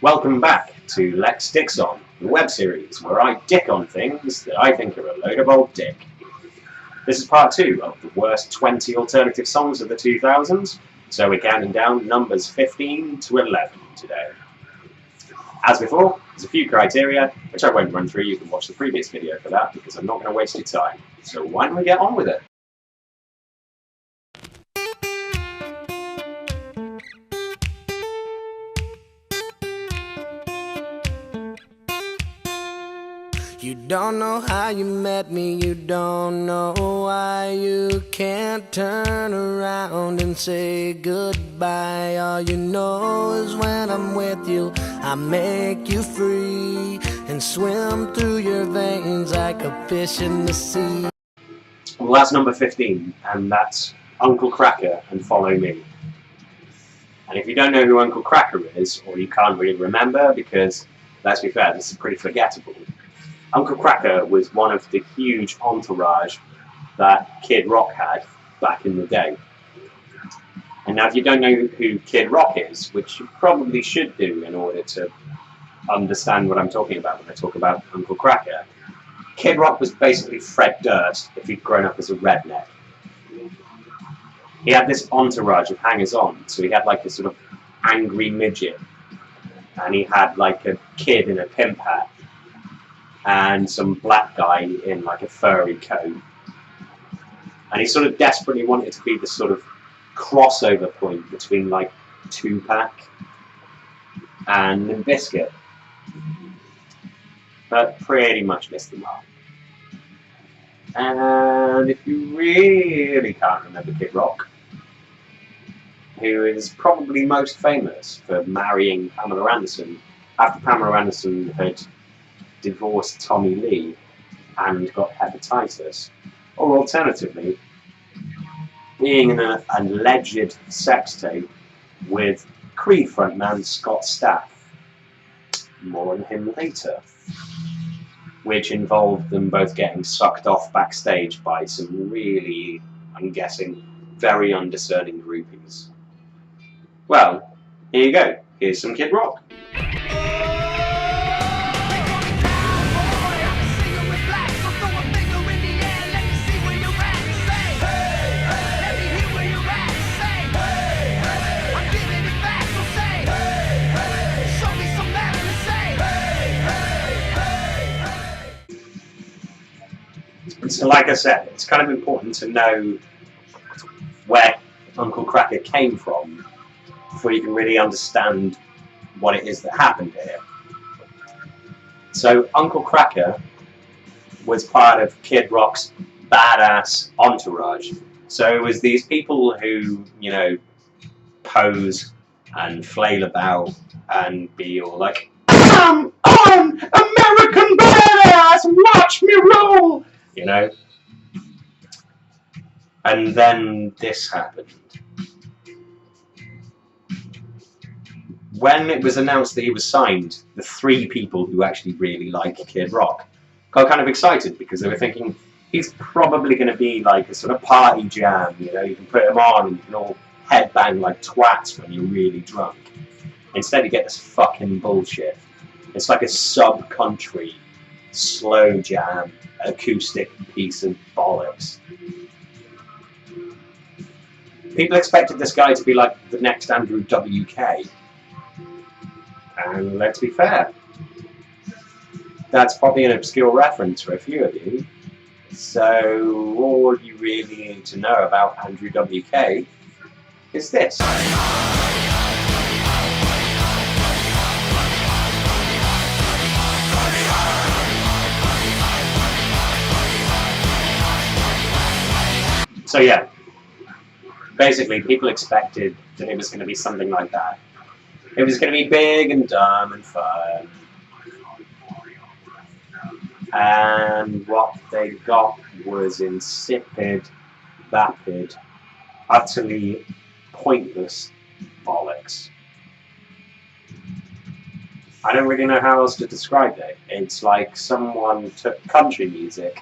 Welcome back to Lex Dicks On, the web series where I dick on things that I think are a load of old dick. This is part 2 of the worst 20 alternative songs of the 2000s, so we're counting down numbers 15 to 11 today. As before, there's a few criteria, which I won't run through. You can watch the previous video for that, because I'm not going to waste your time. So why don't we get on with it? You don't know how you met me, you don't know why you can't turn around and say goodbye. All you know is when I'm with you, I make you free and swim through your veins like a fish in the sea. Well, that's number 15, and that's Uncle Kracker and Follow Me. And if you don't know who Uncle Kracker is, or you can't really remember, because, let's be fair, this is pretty forgettable, Uncle Kracker was one of the huge entourage that Kid Rock had back in the day. And now if you don't know who Kid Rock is, which you probably should do in order to understand what I'm talking about when I talk about Uncle Kracker, Kid Rock was basically Fred Durst if he'd grown up as a redneck. He had this entourage of hangers-on, so he had like this sort of angry midget, and he had like a kid in a pimp hat, and some black guy in like a furry coat. And he sort of desperately wanted to be this sort of crossover point between like Tupac and Limp Bizkit. But pretty much missed the mark. And if you really can't remember Kid Rock, who is probably most famous for marrying Pamela Anderson after Pamela Anderson had divorced Tommy Lee and got hepatitis, or alternatively being in an alleged sex tape with Creed frontman Scott Stapp. More on him later. Which involved them both getting sucked off backstage by some really, I'm guessing, very undiscerning groupies. Well, here you go. Here's some Kid Rock. So like I said, it's kind of important to know where Uncle Kracker came from before you can really understand what it is that happened here. So Uncle Kracker was part of Kid Rock's badass entourage. So it was these people who, you know, pose and flail about and be all like, I'm American badass, watch me roll! You know? And then this happened. When it was announced that he was signed, the 3 people who actually really like Kid Rock got kind of excited because they were thinking, he's probably going to be like a sort of party jam, you know, you can put him on and you can all headbang like twats when you're really drunk. Instead you get this fucking bullshit. It's like a sub-country, slow jam, acoustic piece of bollocks. People expected this guy to be like the next Andrew WK. And let's be fair, that's probably an obscure reference for a few of you. So all you really need to know about Andrew WK is this. So yeah, basically people expected that it was going to be something like that. It was going to be big and dumb and fun. And what they got was insipid, vapid, utterly pointless bollocks. I don't really know how else to describe it. It's like someone took country music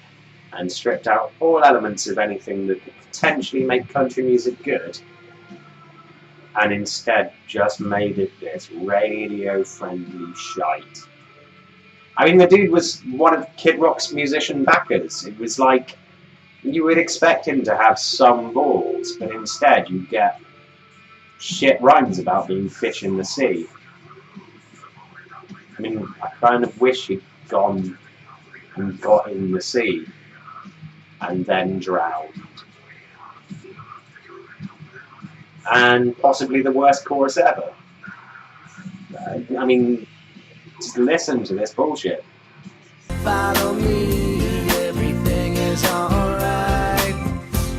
and stripped out all elements of anything that could potentially make country music good and instead just made it this radio-friendly shite. I mean, the dude was one of Kid Rock's musician backers. It was like, you would expect him to have some balls, but instead you get shit rhymes about being fish in the sea. I mean, I kind of wish he'd gone and got in the sea and then drowned. And possibly the worst chorus ever. I mean, just listen to this bullshit. Follow me, everything is alright.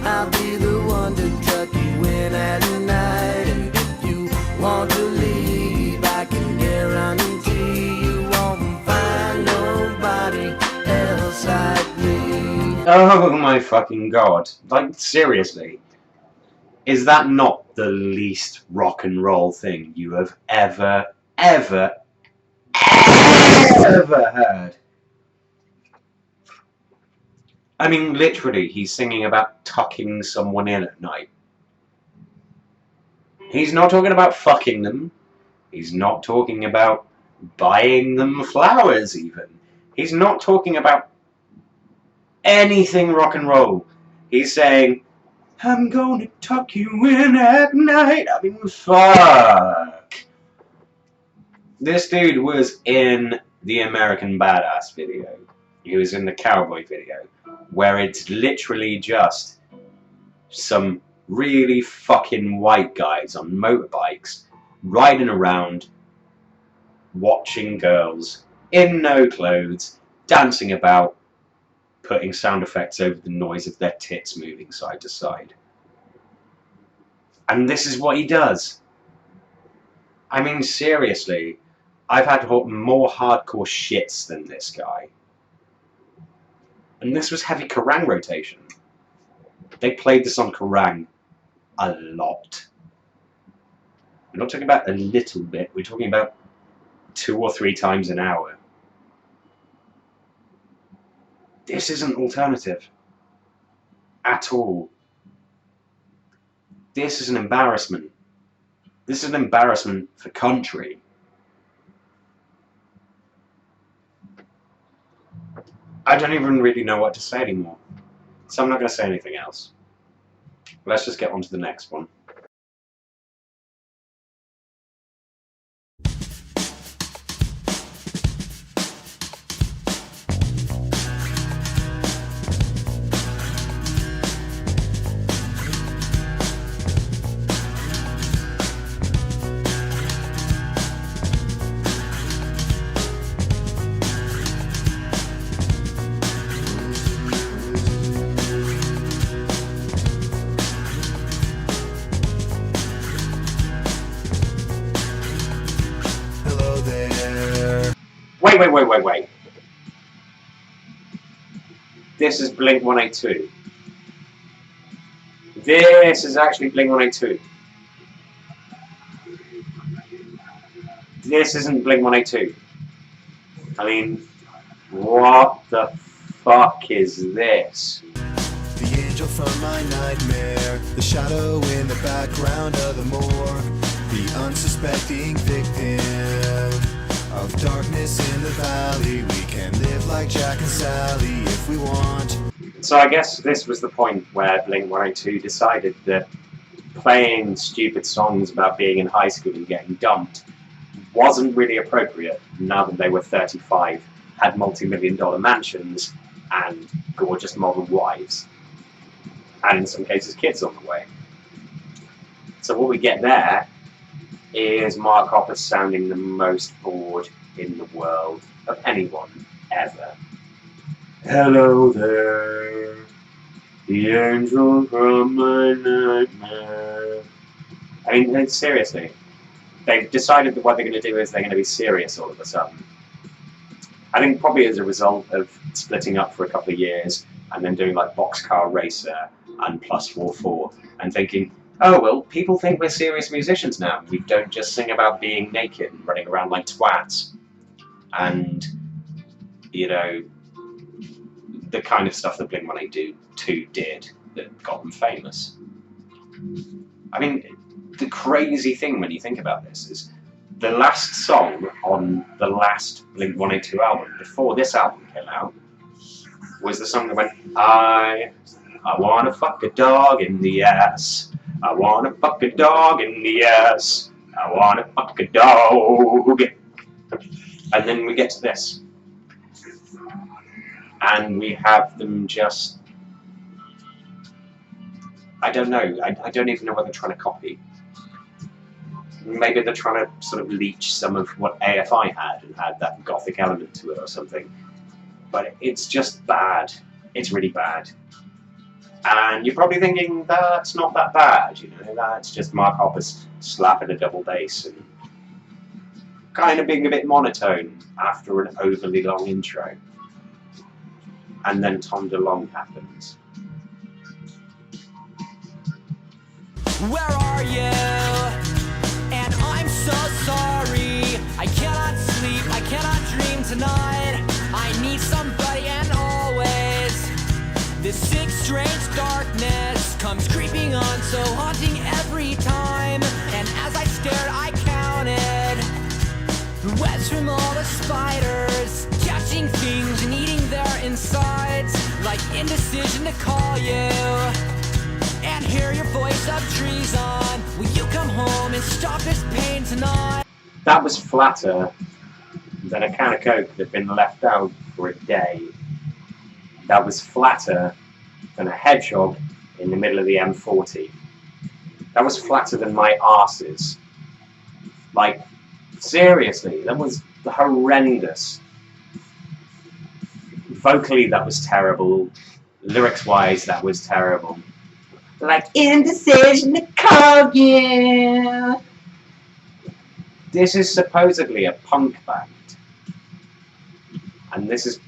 I'll be the one to tuck you in at night. And if you want to leave, I can guarantee you won't find nobody else like me. Oh my fucking god. Like, seriously. Is that not the least rock and roll thing you have ever heard? I mean, literally, he's singing about tucking someone in at night. He's not talking about fucking them. He's not talking about buying them flowers, even. He's not talking about anything rock and roll. He's saying, I'm gonna tuck you in at night. I mean, fuck. This dude was in the American Badass video. He was in the Cowboy video, where it's literally just some really fucking white guys on motorbikes riding around, watching girls in no clothes, dancing about, putting sound effects over the noise of their tits moving side to side. And this is what he does. I mean, seriously, I've had more hardcore shits than this guy. And this was heavy Kerrang rotation. They played this on Kerrang a lot. We're not talking about a little bit, we're talking about 2 or 3 times an hour. This isn't alternative. At all. This is an embarrassment. This is an embarrassment for country. I don't even really know what to say anymore. So I'm not going to say anything else. Let's just get on to the next one. Wait. This is Blink-182. This is actually Blink-182. This isn't Blink-182. I mean, what the fuck is this? The angel from my nightmare, the shadow in the background of the morgue, the unsuspecting victim of darkness in the valley. We can live like Jack and Sally if we want. So I guess this was the point where Blink-182 decided that playing stupid songs about being in high school and getting dumped wasn't really appropriate now that they were 35, had multi-million-dollar mansions and gorgeous model wives, and in some cases kids on the way. So what we get there is Mark Hoppus sounding the most bored in the world of anyone ever. Hello there, the angel from my nightmare. I mean, seriously, they've decided that what they're going to do is they're going to be serious all of a sudden. I think probably as a result of splitting up for a couple of years and then doing like Boxcar Racer and Plus 44 and thinking, oh, well, people think we're serious musicians now. We don't just sing about being naked and running around like twats. And, you know, the kind of stuff that Blink-182 did that got them famous. I mean, the crazy thing when you think about this is the last song on the last Blink-182 album, before this album came out, was the song that went, I wanna fuck a dog in the ass. I wanna fuck a dog in the ass. I wanna fuck a dog. And then we get to this. And we have them just... I don't know. I don't even know what they're trying to copy. Maybe they're trying to sort of leech some of what AFI had and had that gothic element to it or something. But it's just bad. It's really bad. And you're probably thinking, that's not that bad, you know, that's just Mark Hoppus slapping a double bass and kind of being a bit monotone after an overly long intro. And then Tom DeLonge happens. Where are you? And I'm so sorry. I cannot sleep, I cannot dream tonight. I need somebody and always. This sick, strange darkness comes creeping on, so haunting every time. And as I stared, I counted the webs from all the spiders, catching things and eating their insides, like indecision to call you and hear your voice of treason. Will you come home and stop this pain tonight? That was flatter than a can of Coke that had been left out for a day. That was flatter than a hedgehog in the middle of the M40. That was flatter than my arses. Like, seriously, that was horrendous. Vocally, that was terrible. Lyrics-wise, that was terrible. Like, indecision to call you. This is supposedly a punk band. And this is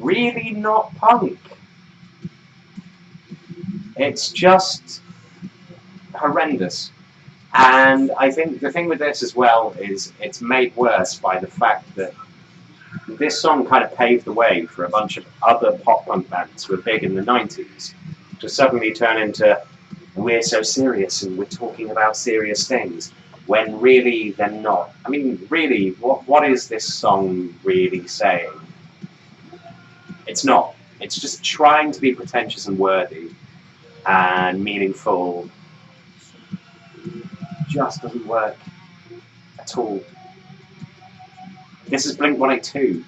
really not punk. It's just horrendous. And I think the thing with this as well is it's made worse by the fact that this song kind of paved the way for a bunch of other pop punk bands who were big in the 90s to suddenly turn into, we're so serious and we're talking about serious things, when really they're not. I mean, really, what is this song really saying? It's not. It's just trying to be pretentious and worthy and meaningful. Just doesn't work at all. This is Blink-182.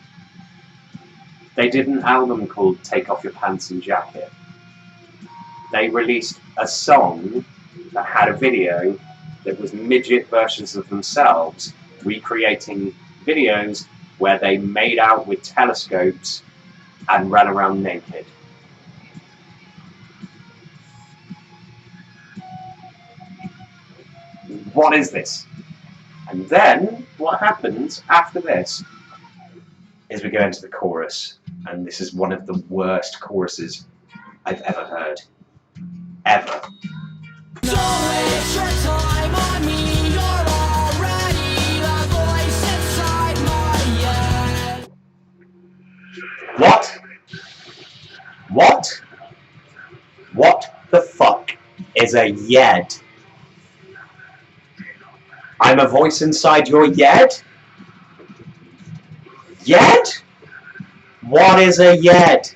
They did an album called Take Off Your Pants and Jacket. They released a song that had a video that was midget versions of themselves recreating videos where they made out with telescopes and ran around naked. What is this? And then, what happens after this is we go into the chorus, and this is one of the worst choruses I've ever heard. Ever. Don't waste your time on me, you're already the voice inside my head. What? What? What the fuck is a yed? I'm a voice inside your yed? Yed? What is a yed?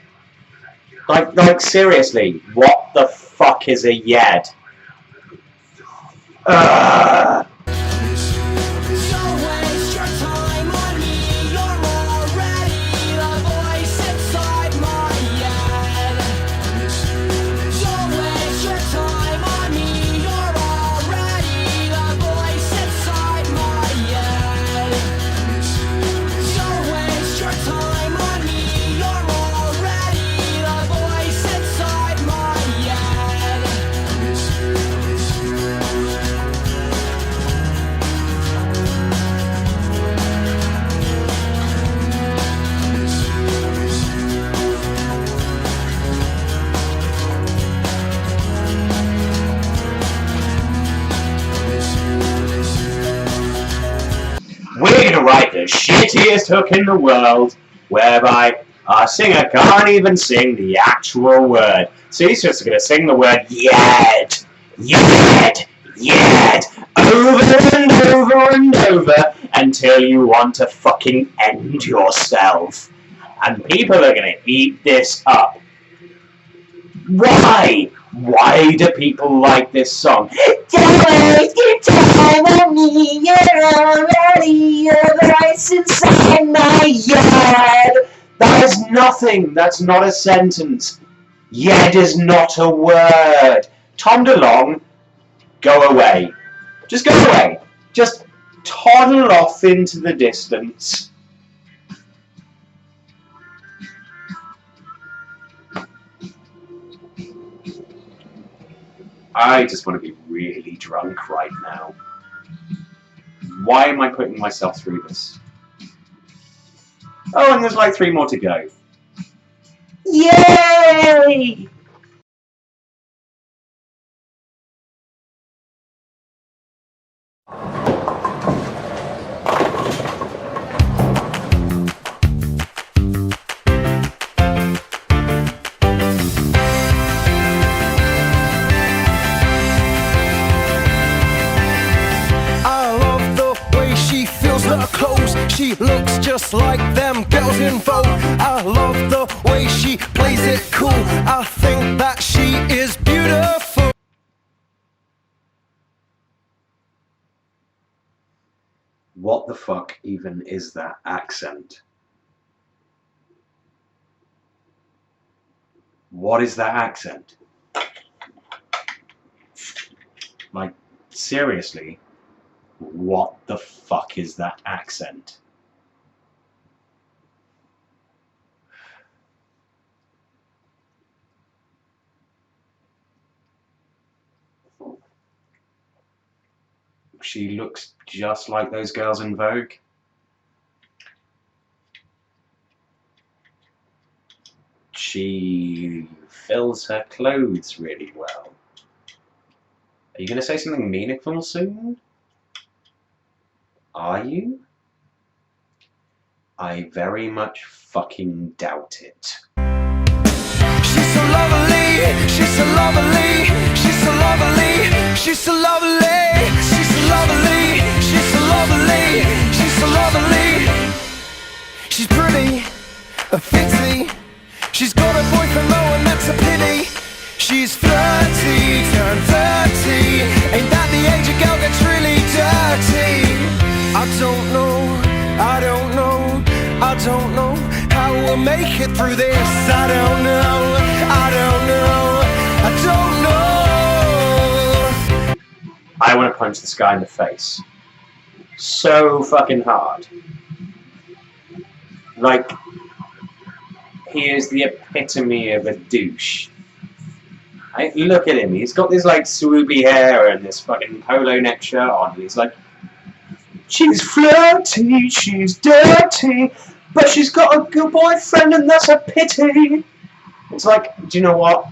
Like seriously, what the fuck is a yed? Ugh. We're gonna write the shittiest hook in the world, whereby our singer can't even sing the actual word. So he's just gonna sing the word yet, yet, over and over and over until you want to fucking end yourself. And people are gonna eat this up. Why? Why do people like this song? Don't waste your time on me, you're already a voice inside my yard. That is nothing, that's not a sentence. Yet is not a word. Tom DeLonge, go away. Just go away. Just toddle off into the distance. I just want to be really drunk right now. Why am I putting myself through this? Oh, and there's like 3 more to go. Yay! She looks just like them girls in Vogue. I love the way she plays it cool. I think that she is beautiful. What the fuck even is that accent? What is that accent? Like, seriously, what the fuck is that accent? She looks just like those girls in Vogue. She fills her clothes really well. Are you going to say something meaningful soon? Are you? I very much fucking doubt it. She's so lovely, she's so lovely, she's so lovely, she's so lovely, she's so lovely, she's so lovely, she's so lovely. She's pretty, fitzy, she's got a boyfriend though and that's a pity. She's flirty, turned 30, ain't that the age a girl gets really dirty? I don't know, I don't know, I don't know how we'll make it through this. I don't know, I don't know, I don't know. I want to punch this guy in the face. So fucking hard. Like, he is the epitome of a douche. Look at him, he's got this like swoopy hair and this fucking polo neck shirt on, and he's like, she's flirty, she's dirty, but she's got a good boyfriend and that's a pity. It's like, do you know what?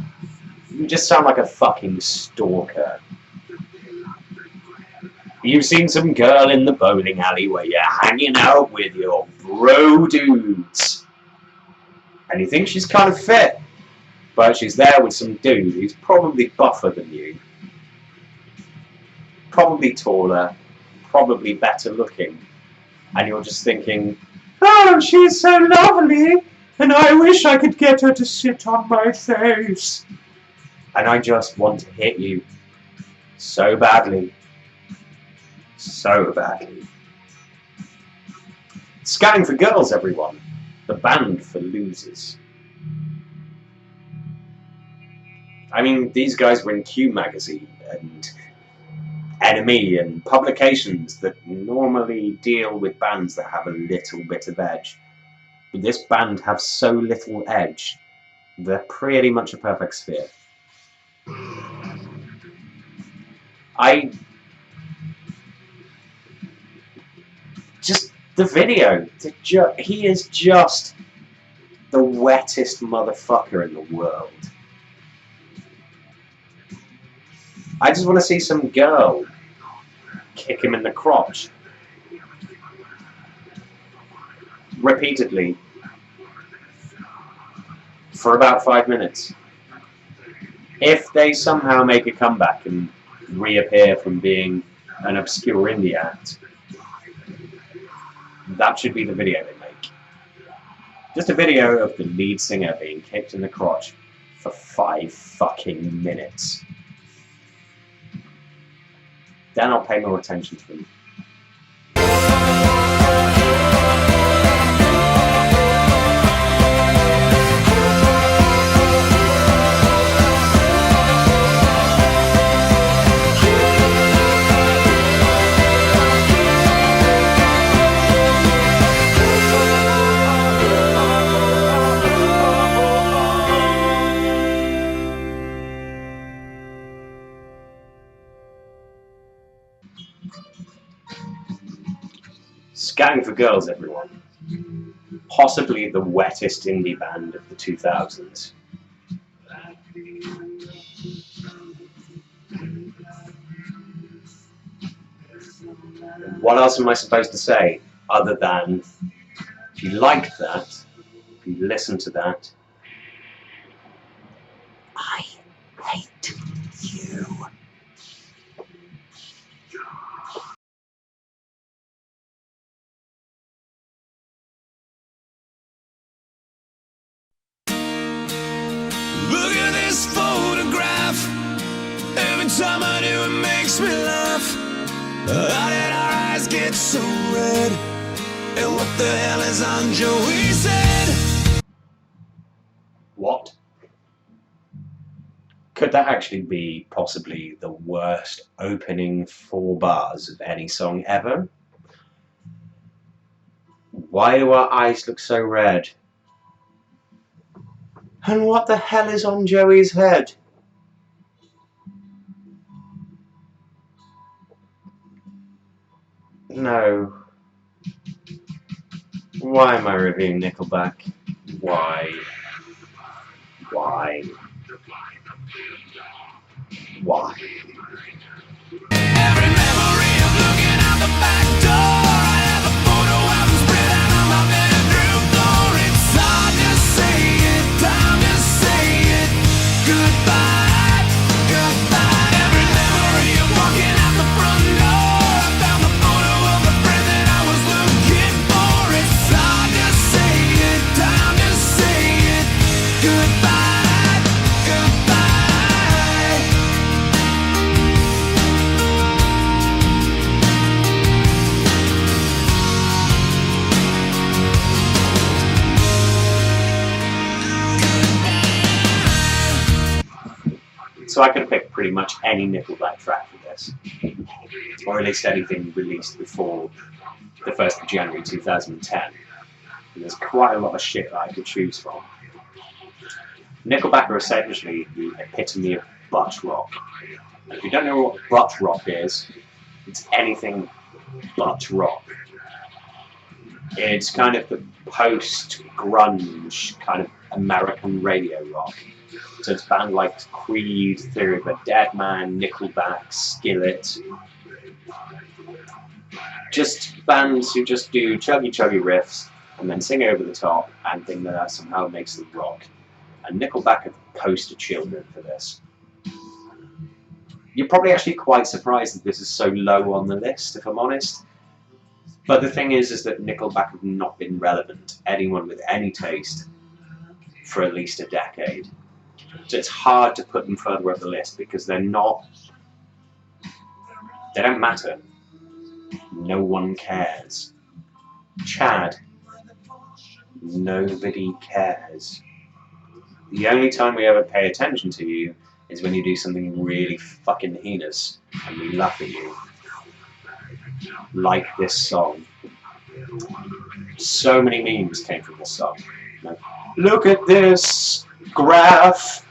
You just sound like a fucking stalker. You've seen some girl in the bowling alley where you're hanging out with your bro dudes. And you think she's kind of fit, but she's there with some dude who's probably buffer than you. Probably taller, probably better looking. And you're just thinking, oh, she's so lovely, and I wish I could get her to sit on my face. And I just want to hit you so badly. So badly. Scanning for Girls, everyone. The band for losers. I mean, these guys were in Q magazine and Enemy and publications that normally deal with bands that have a little bit of edge. But this band have so little edge, they're pretty much a perfect sphere. Just the video, he is just the wettest motherfucker in the world. I just want to see some girl kick him in the crotch. Repeatedly. For about 5 minutes. If they somehow make a comeback and reappear from being an obscure indie act. That should be the video they make. Just a video of the lead singer being kicked in the crotch for 5 fucking minutes. Then I'll pay more attention to them. Scouting for Girls, everyone. Possibly the wettest indie band of the 2000s. What else am I supposed to say other than if you like that, if you listen to that, I hate you. Look at this photograph. Every time I do it makes me laugh. How did our eyes get so red? And what the hell is on Joey's head? What? Could that actually be possibly the worst opening 4 bars of any song ever? Why do our eyes look so red? And what the hell is on Joey's head? No. Why am I reviewing Nickelback? Why? Why? Why? Every memory of looking out the back door. I have a photo album spread out on my bedroom floor. It's hard to say it, time to say it. Goodbye, goodbye. Every memory of walking out the front door. I found the photo of the friend that I was looking for. It's hard to say it, time to say it. Goodbye, goodbye. So I can pick pretty much any Nickelback track for this, or at least anything released before the 1st of January 2010. And there's quite a lot of shit that I could choose from. Nickelback are essentially the epitome of butt rock. And if you don't know what butt rock is, it's anything but rock. It's kind of the post-grunge kind of American radio rock. So it's bands like Creed, Theory of a Dead Man, Nickelback, Skillet. Just bands who just do chuggy riffs and then sing over the top and think that somehow makes them rock. And Nickelback are the poster children for this. You're probably actually quite surprised that this is so low on the list, if I'm honest. But the thing is that Nickelback have not been relevant to anyone with any taste for at least a decade. So it's hard to put them further up the list because they don't matter. No one cares. Chad, nobody cares. The only time we ever pay attention to you is when you do something really fucking heinous and we laugh at you. Like this song. So many memes came from this song. Look at this graph.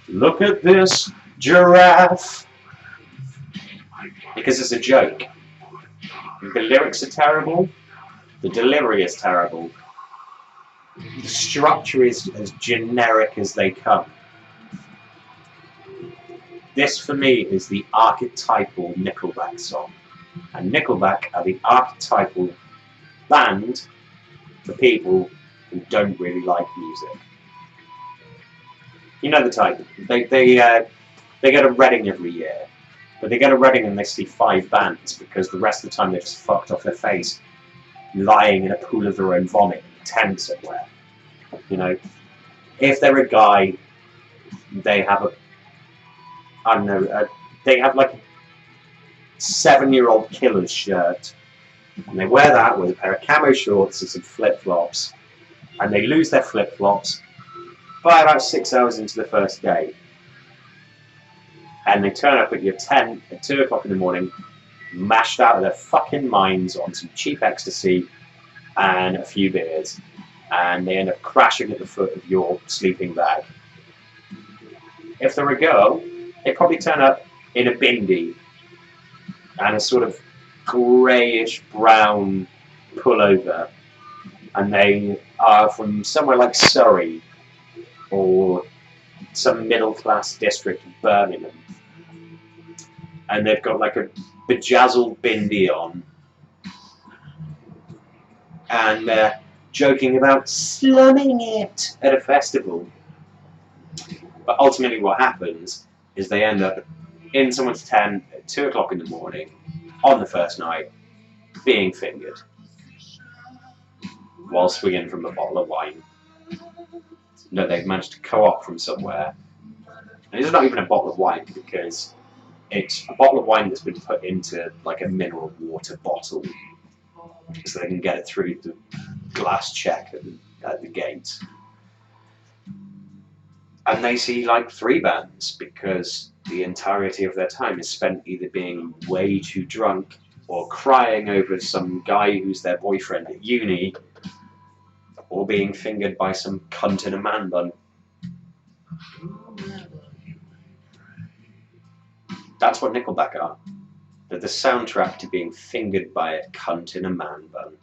Look at this giraffe. Because it's a joke. The lyrics are terrible. The delivery is terrible. The structure is as generic as they come. This, for me, is the archetypal Nickelback song. And Nickelback are the archetypal band for people who don't really like music. You know the type. They get a Reading every year, But they go to Reading and they see 5 bands because the rest of the time they're just fucked off their face, lying in a pool of their own vomit in a tent somewhere. You know, if they're a guy, they have a, I don't know, they have like a 7-year-old killer's shirt, and they wear that with a pair of camo shorts and some flip-flops, and they lose their flip-flops by about 6 hours into the first day. And they turn up at your tent at 2 o'clock in the morning, mashed out of their fucking minds on some cheap ecstasy and a few beers, and they end up crashing at the foot of your sleeping bag. If they're a girl, they probably turn up in a bindi and a sort of greyish brown pullover, and they are from somewhere like Surrey or some middle-class district of Birmingham, and they've got like a bejazzled bindi on, and they're joking about slumming it at a festival. But ultimately what happens is they end up in someone's tent at 2 o'clock in the morning on the first night, being fingered while swinging from a bottle of wine that they've managed to co-opt from somewhere. And it's not even a bottle of wine, because it's a bottle of wine that's been put into like a mineral water bottle so they can get it through the glass check at the gate. And they see like 3 bands because the entirety of their time is spent either being way too drunk or crying over some guy who's their boyfriend at uni, or being fingered by some cunt in a man bun. That's what Nickelback are. They're the soundtrack to being fingered by a cunt in a man bun.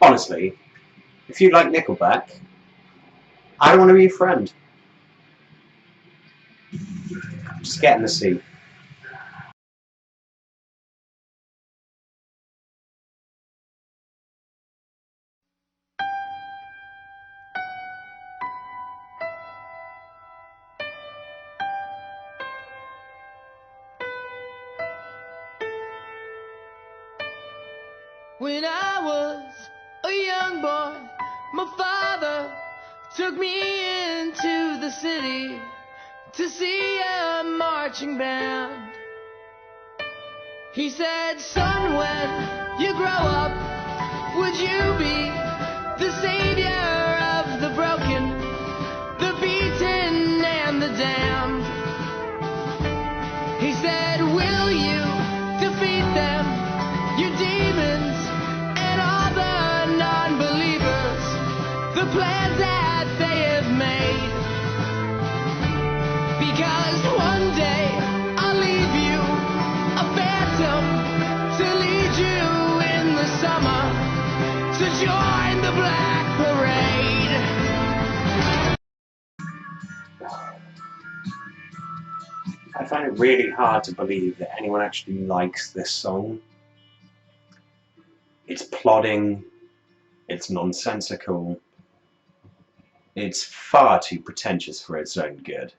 Honestly, if you like Nickelback, I don't want to be your friend. Just get in the seat. When I was a young boy, my father took me into the city to see a marching band. He said, son, when you grow up, would you be the savior of the broken, the beaten, and the damned? He said, will you defeat them, your demons, and all the non-believers, the plans that they have made? Because one day I'll leave find it really hard to believe that anyone actually likes this song. It's plodding, it's nonsensical, it's far too pretentious for its own good.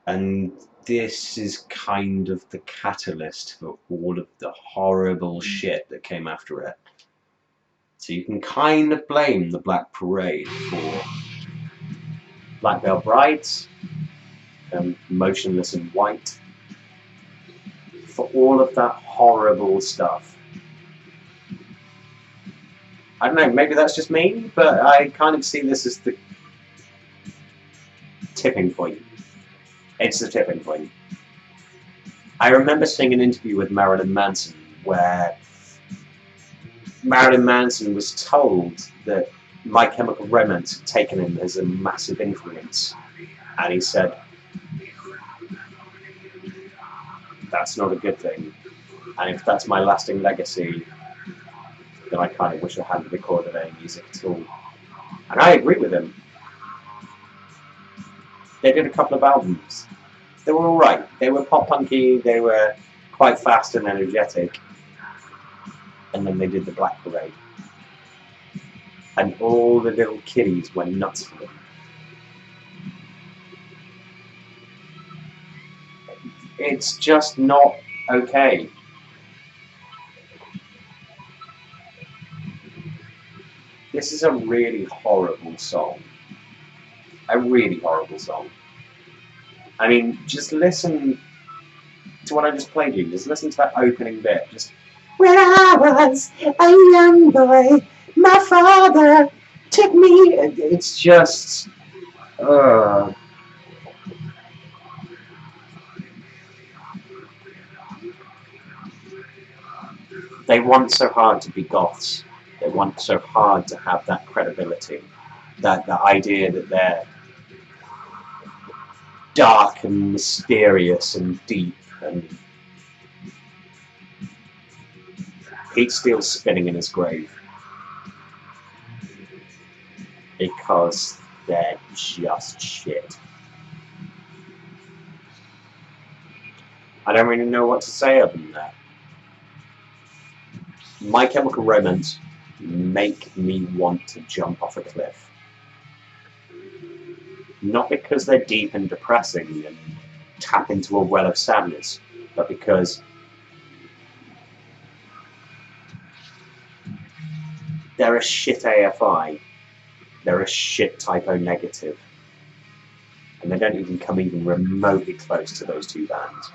And this is kind of the catalyst for all of the horrible shit that came after it. So you can kind of blame the Black Parade for Black Veil Brides, Motionless in White, for all of that horrible stuff. I don't know, maybe that's just me, but I kind of see this as the tipping point. It's the tipping point. I remember seeing an interview with Marilyn Manson where Marilyn Manson was told that My Chemical Romance had taken him as a massive influence, and he said, that's not a good thing, and if that's my lasting legacy, then I kind of wish I hadn't recorded any music at all. And I agree with him. They did a couple of albums. They were alright. They were pop-punky, they were quite fast and energetic. And then they did the Black Parade. And all the little kiddies went nuts for them. It's just not okay. This is a really horrible song. A really horrible song. I mean, just listen to what I just played you. Just listen to that opening bit. Just, when I was a young boy, my father took me. It's just, they want so hard to be goths. They want so hard to have that credibility, that the idea that they're dark and mysterious and deep, and Pete Steele's spinning in his grave because they're just shit. I don't really know what to say other than that. My Chemical Romance make me want to jump off a cliff. Not because they're deep and depressing and tap into a well of sadness, but because they're a shit AFI, they're a shit typo negative, and they don't even come even remotely close to those two bands.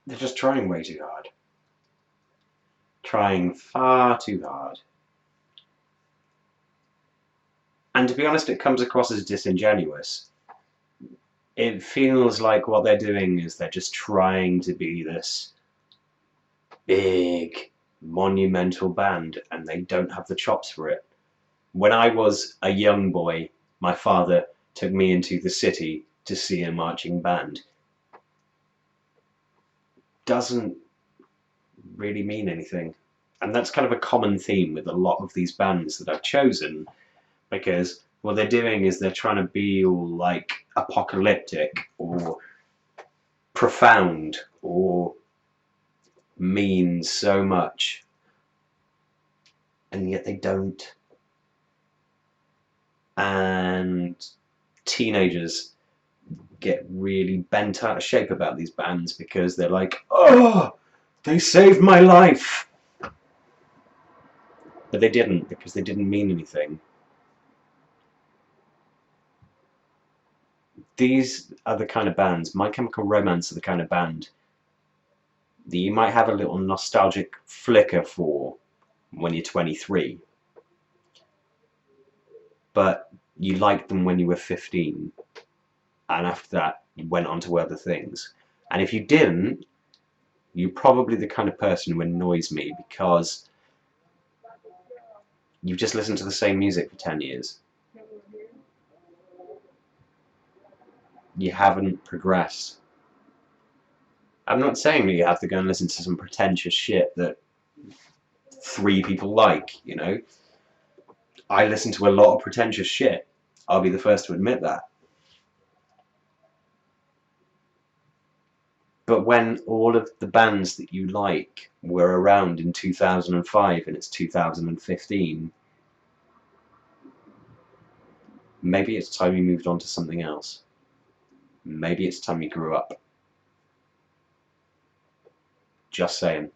They're just trying way too hard. Trying far too hard. And to be honest, it comes across as disingenuous. It feels like what they're doing is they're just trying to be this big, monumental band, and they don't have the chops for it. When I was a young boy, my father took me into the city to see a marching band. Doesn't really mean anything. And that's kind of a common theme with a lot of these bands that I've chosen, because what they're doing is they're trying to be all like apocalyptic or profound or mean so much, and yet they don't. And teenagers get really bent out of shape about these bands because they're like, oh, they saved my life. But they didn't, because they didn't mean anything. These are the kind of bands, My Chemical Romance are the kind of band that you might have a little nostalgic flicker for when you're 23, but you liked them when you were 15, and after that you went on to other things. And if you didn't, you're probably the kind of person who annoys me, because you've just listened to the same music for 10 years. You haven't progressed. I'm not saying that you have to go and listen to some pretentious shit that 3 people like, you know. I listen to a lot of pretentious shit. I'll be the first to admit that. But when all of the bands that you like were around in 2005 and it's 2015, maybe it's time you moved on to something else. Maybe it's time you grew up. Just saying.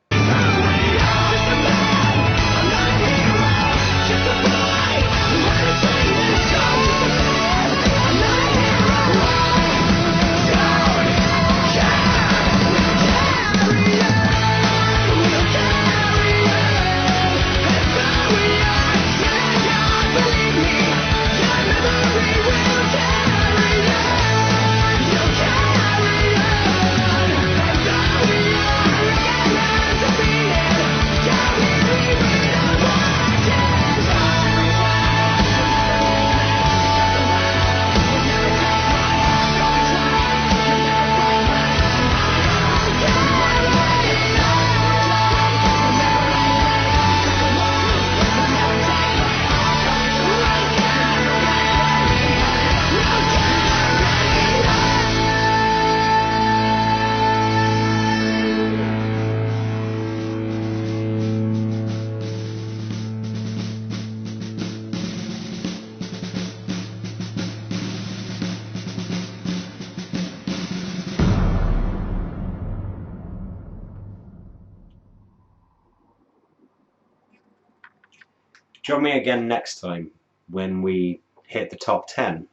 Join me again next time when we hit the top 10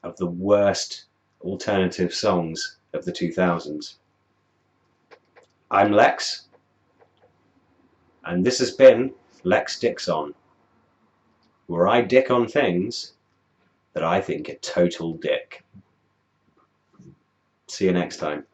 of the worst alternative songs of the 2000s. I'm Lex, and this has been Lex Dicks On, where I dick on things that I think are total dick. See you next time.